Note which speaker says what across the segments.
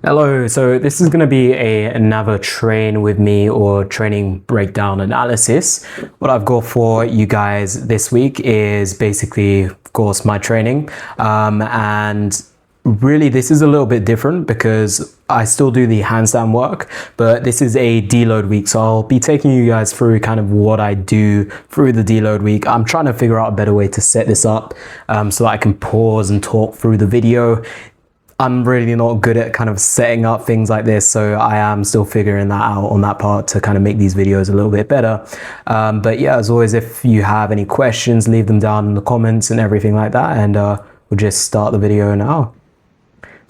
Speaker 1: Hello, so this is going to be another train with me or training breakdown analysis. What I've got for you guys this week is basically, of course, my training. And really this is a little bit different because I still do the handstand work, but this is a deload week. So I'll be taking you guys through kind of what I do through the deload week. I'm trying to figure out a better way to set this up so that I can pause and talk through the video. I'm really not good at kind of setting up things like this, so I am still figuring that out on that part to kind of make these videos a little bit better. But yeah, as always, if you have any questions, leave them down in the comments and everything like that, and we'll just start the video now.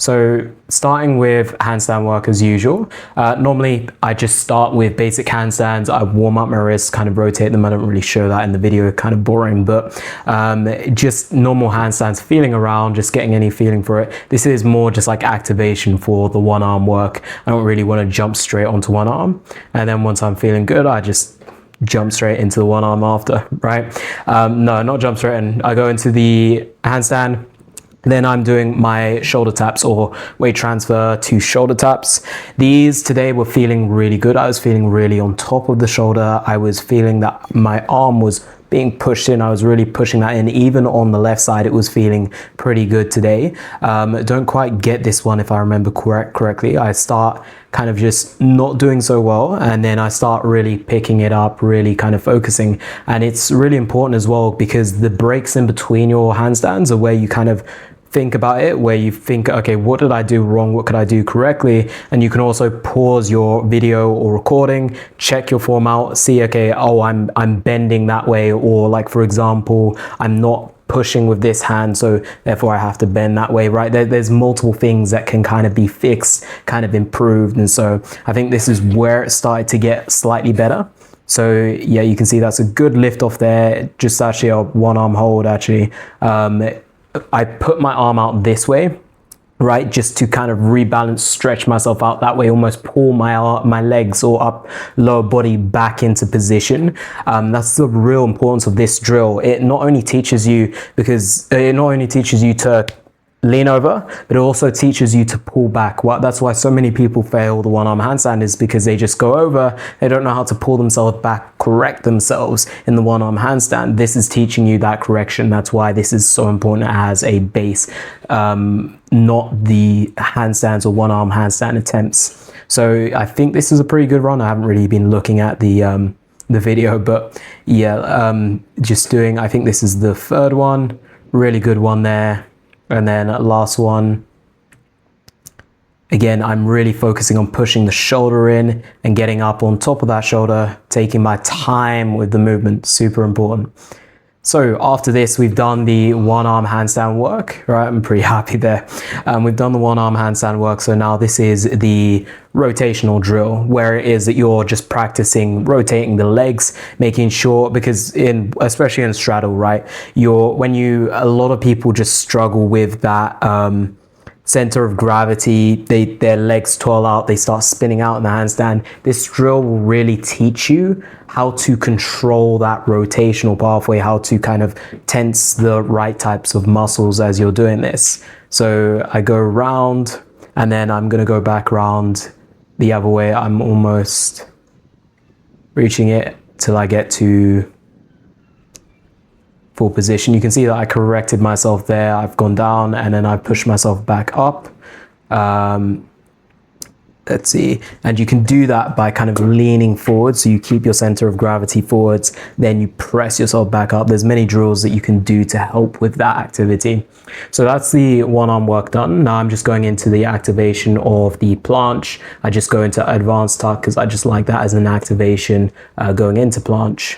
Speaker 1: So starting with handstand work as usual. Normally I just start with basic handstands. I warm up my wrists, kind of rotate them. I don't really show that in the video, kind of boring, but just normal handstands, feeling around, just getting any feeling for it. This is more just like activation for the one arm work. I don't really want to jump straight onto one arm. And then once I'm feeling good, I just jump straight into the one arm after, right? No, not jump straight in. I go into the handstand. Then I'm doing my shoulder taps or weight transfer to shoulder taps. These today were feeling really good. I was feeling really on top of the shoulder. I was feeling that my arm was being pushed in. I was really pushing that in. Even on the left side, it was feeling pretty good today. Don't quite get this one if I remember correctly. I start kind of just not doing so well, and then I start really picking it up, really kind of focusing. And it's really important as well because the breaks in between your handstands are where you kind of think about it, where you think, okay, what did I do wrong? What could I do correctly? And you can also pause your video or recording, check your form out, see, okay, oh, I'm bending that way, or like, for example, I'm not pushing with this hand, so therefore I have to bend that way, right? There's multiple things that can kind of be fixed, kind of improved. And so I think this is where it started to get slightly better. So yeah, you can see that's a good lift off there. Just actually a one arm hold actually. I put my arm out this way, right, just to kind of rebalance, stretch myself out that way, almost pull my legs or up lower body back into position. That's the real importance of this drill. It not only teaches you to lean over, but it also teaches you to pull back. That's why so many people fail the one-arm handstand, is because they just go over, they don't know how to pull themselves back, correct themselves in the one-arm handstand. This is teaching you that correction. That's why this is so important as a base, not the handstands or one-arm handstand attempts. So I think this is a pretty good run. I haven't really been looking at the video, but yeah, just doing, I think this is the third one, really good one there. And then last one, again, I'm really focusing on pushing the shoulder in and getting up on top of that shoulder, taking my time with the movement, super important. So after this, we've done the one arm handstand work, right? I'm pretty happy there. We've done the one arm handstand work. So now this is the rotational drill, where it is that you're just practicing rotating the legs, making sure, because especially in straddle, right? A lot of people just struggle with that, center of gravity. Their legs twirl out, they start spinning out in the handstand. This drill will really teach you how to control that rotational pathway, how to kind of tense the right types of muscles as you're doing this. So I go around and then I'm going to go back around the other way. I'm almost reaching it till I get to full position. You can see that I corrected myself there. I've gone down and then I pushed myself back up. Let's see. And you can do that by kind of leaning forward. So you keep your center of gravity forwards, then you press yourself back up. There's many drills that you can do to help with that activity. So that's the one arm work done. Now I'm just going into the activation of the planche. I just go into advanced tuck because I just like that as an activation going into planche.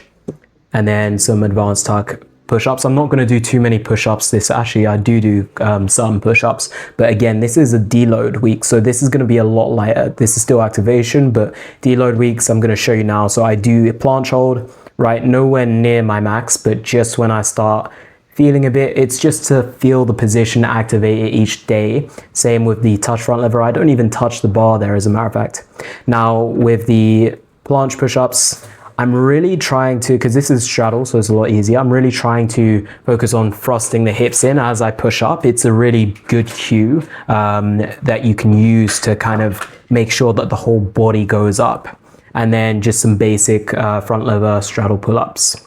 Speaker 1: And then some advanced tuck push-ups. I'm not going to do too many push-ups. I do some push-ups, but again, this is a deload week, so this is going to be a lot lighter. This is still activation, but deload weeks I'm going to show you now. So I do a planche hold, right, nowhere near my max, but just when I start feeling a bit, it's just to feel the position, activate it each day. Same with the touch front lever. I don't even touch the bar there, as a matter of fact. Now with the planche push-ups, I'm really trying to, because this is straddle, so it's a lot easier. I'm really trying to focus on thrusting the hips in as I push up. It's a really good cue that you can use to kind of make sure that the whole body goes up. And then just some basic front lever straddle pull-ups.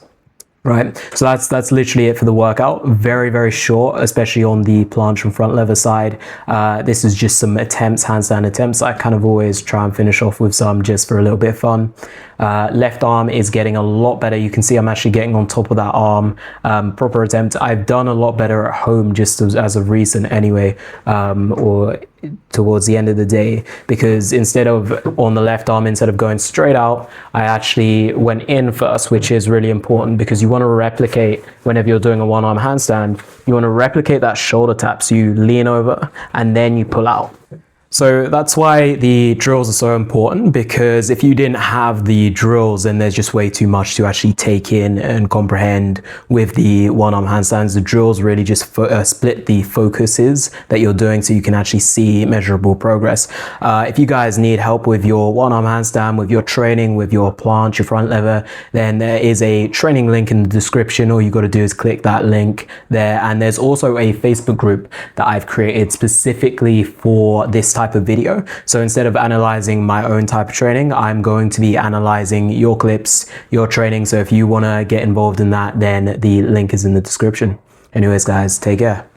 Speaker 1: Right, so that's literally it for the workout. Very, very short, especially on the planche and front lever side. This is just some attempts, handstand attempts. I kind of always try and finish off with some just for a little bit of fun. Left arm is getting a lot better. You can see I'm actually getting on top of that arm. Proper attempt. I've done a lot better at home just as of recent anyway, or towards the end of the day, because instead of on the left arm, instead of going straight out, I actually went in first, which is really important because you want to replicate, whenever you're doing a one arm handstand, you want to replicate that shoulder tap. So you lean over and then you pull out. So that's why the drills are so important, because if you didn't have the drills, then there's just way too much to actually take in and comprehend with the one-arm handstands. The drills really just split the focuses that you're doing so you can actually see measurable progress. If you guys need help with your one-arm handstand, with your training, with your planche, your front lever, then there is a training link in the description. All you got to do is click that link there. And there's also a Facebook group that I've created specifically for this type of video. So instead of analyzing my own type of training, I'm going to be analyzing your clips, your training. So if you want to get involved in that, then the link is in the description. Anyways, guys, take care.